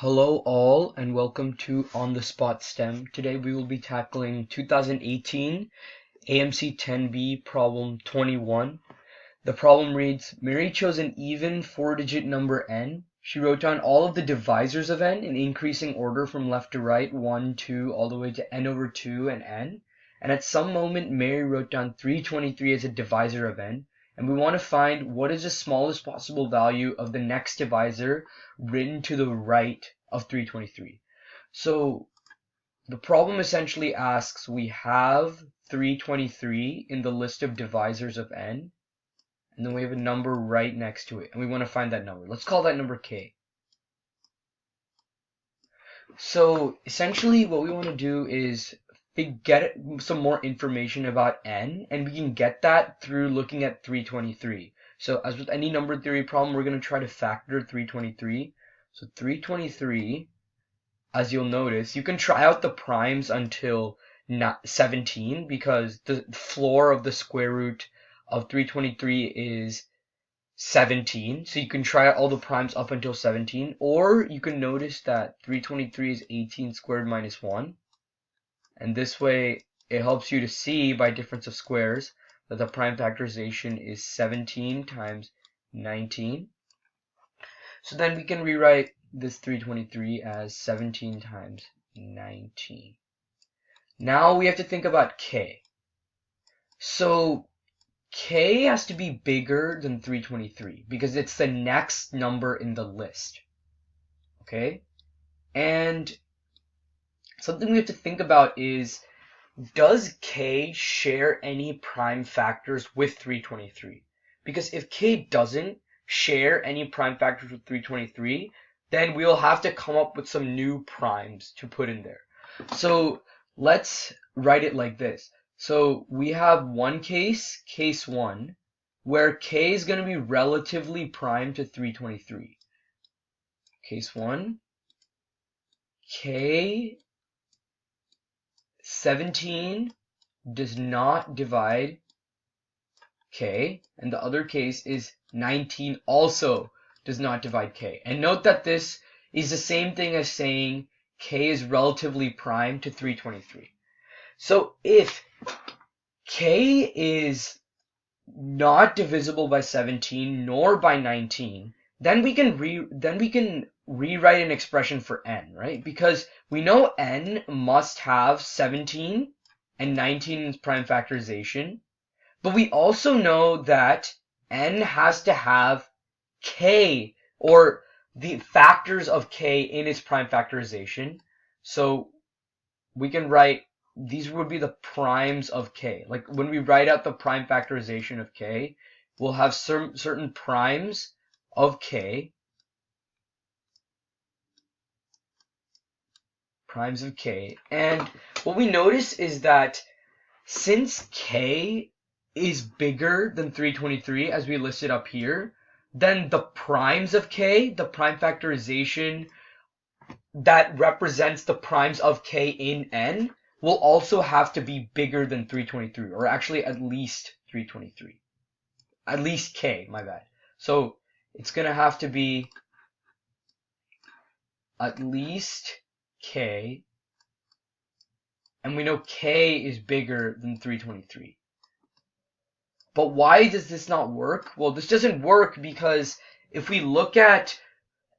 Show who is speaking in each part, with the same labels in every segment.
Speaker 1: Hello all and welcome to On the Spot STEM. Today we will be tackling 2018 AMC 10B problem 21. The problem reads, Mary chose an even 4-digit number n. She wrote down all of the divisors of n in increasing order from left to right, 1, 2, all the way to n over 2 and n. And at some moment Mary wrote down 323 as a divisor of n. And we want to find what is the smallest possible value of the next divisor written to the right of 323. So the problem essentially asks, we have 323 in the list of divisors of n, and then we have a number right next to it, and we want to find that number. Let's call that number k. So essentially what we want to do is get some more information about n, and we can get that through looking at 323. So as with any number theory problem, we're going to try to factor 323. So 323, as you'll notice, you can try out the primes until 17 because the floor of the square root of 323 is 17. So you can try out all the primes up until 17. Or you can notice that 323 is 18 squared minus 1. And this way, it helps you to see by difference of squares that the prime factorization is 17 times 19. So then we can rewrite this 323 as 17 times 19. Now we have to think about k. So k has to be bigger than 323 because it's the next number in the list. Okay? And something we have to think about is, does k share any prime factors with 323? Because if k doesn't share any prime factors with 323, then we'll have to come up with some new primes to put in there. So let's write it like this. So we have one case, case 1, where k is going to be relatively prime to 323. Case 1, k 17 does not divide k, and the other case is 19 also does not divide k. And note that this is the same thing as saying k is relatively prime to 323. So if k is not divisible by 17 nor by 19, then we can rewrite an expression for n, right? Because we know n must have 17 and 19 in prime factorization, but we also know that n has to have k, or the factors of k, in its prime factorization. So we can write, these would be the primes of k. Like when we write out the prime factorization of k, we'll have certain primes of k, and what we notice is that since k is bigger than 323, as we listed up here, then the primes of k, the prime factorization that represents the primes of k in n, will also have to be bigger than 323, or actually at least 323. At least k, my bad. So it's going to have to be at least k, and we know k is bigger than 323. But why does this not work? Well, this doesn't work because if we look at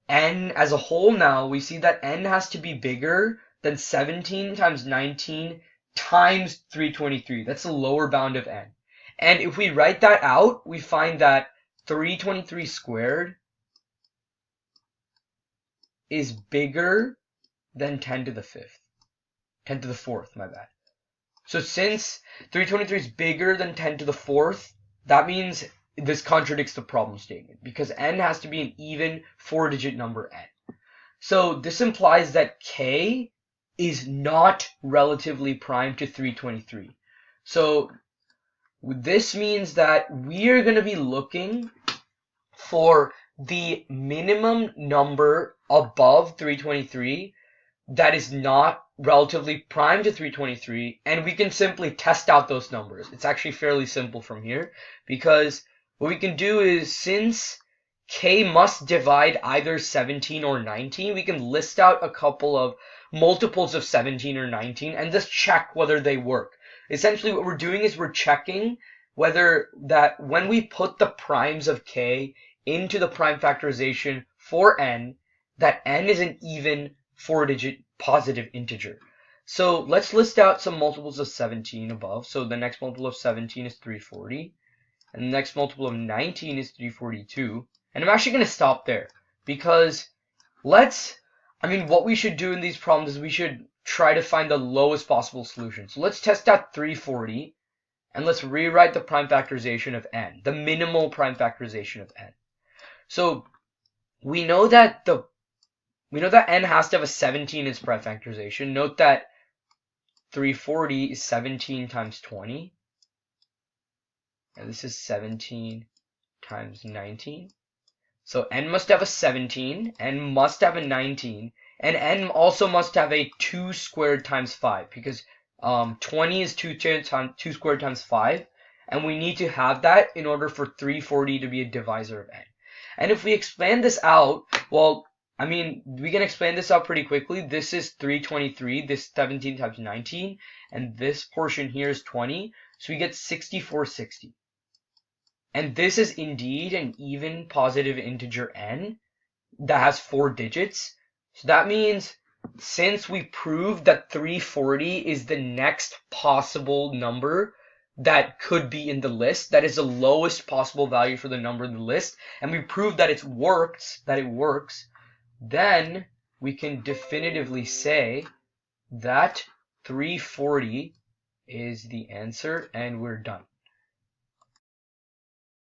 Speaker 1: n as a whole now, we see that n has to be bigger than 17 times 19 times 323. That's the lower bound of n. And if we write that out, we find that 323 squared is bigger than 10 to the 5th. 10 to the 4th, my bad. So since 323 is bigger than 10 to the 4th, that means this contradicts the problem statement because n has to be an even 4-digit number n. So this implies that k is not relatively prime to 323. So this means that we are going to be looking for the minimum number above 323 that is not relatively prime to 323, and we can simply test out those numbers. It's actually fairly simple from here, because what we can do is, since K must divide either 17 or 19. We can list out a couple of multiples of 17 or 19 and just check whether they work. Essentially what we're doing is we're checking whether that when we put the primes of K into the prime factorization for n, that n is an even 4-digit positive integer. So let's list out some multiples of 17 above. So the next multiple of 17 is 340. And the next multiple of 19 is 342. And I'm actually going to stop there because what we should do in these problems is we should try to find the lowest possible solution. So let's test out 340 and let's rewrite the prime factorization of n, the minimal prime factorization of n. So we know that n has to have a 17 in its prime factorization. Note that 340 is 17 times 20. And this is 17 times 19. So n must have a 17, n must have a 19, and n also must have a 2 squared times 5, because 20 is 2 squared times 5, and we need to have that in order for 340 to be a divisor of n. And if we expand this out, well, we can expand this out pretty quickly. This is 323, this 17 times 19, and this portion here is 20, so we get 6460. And this is indeed an even positive integer n that has 4 digits. So that means since we proved that 340 is the next possible number that could be in the list, that is the lowest possible value for the number in the list, and we proved that it works, then we can definitively say that 340 is the answer, and we're done.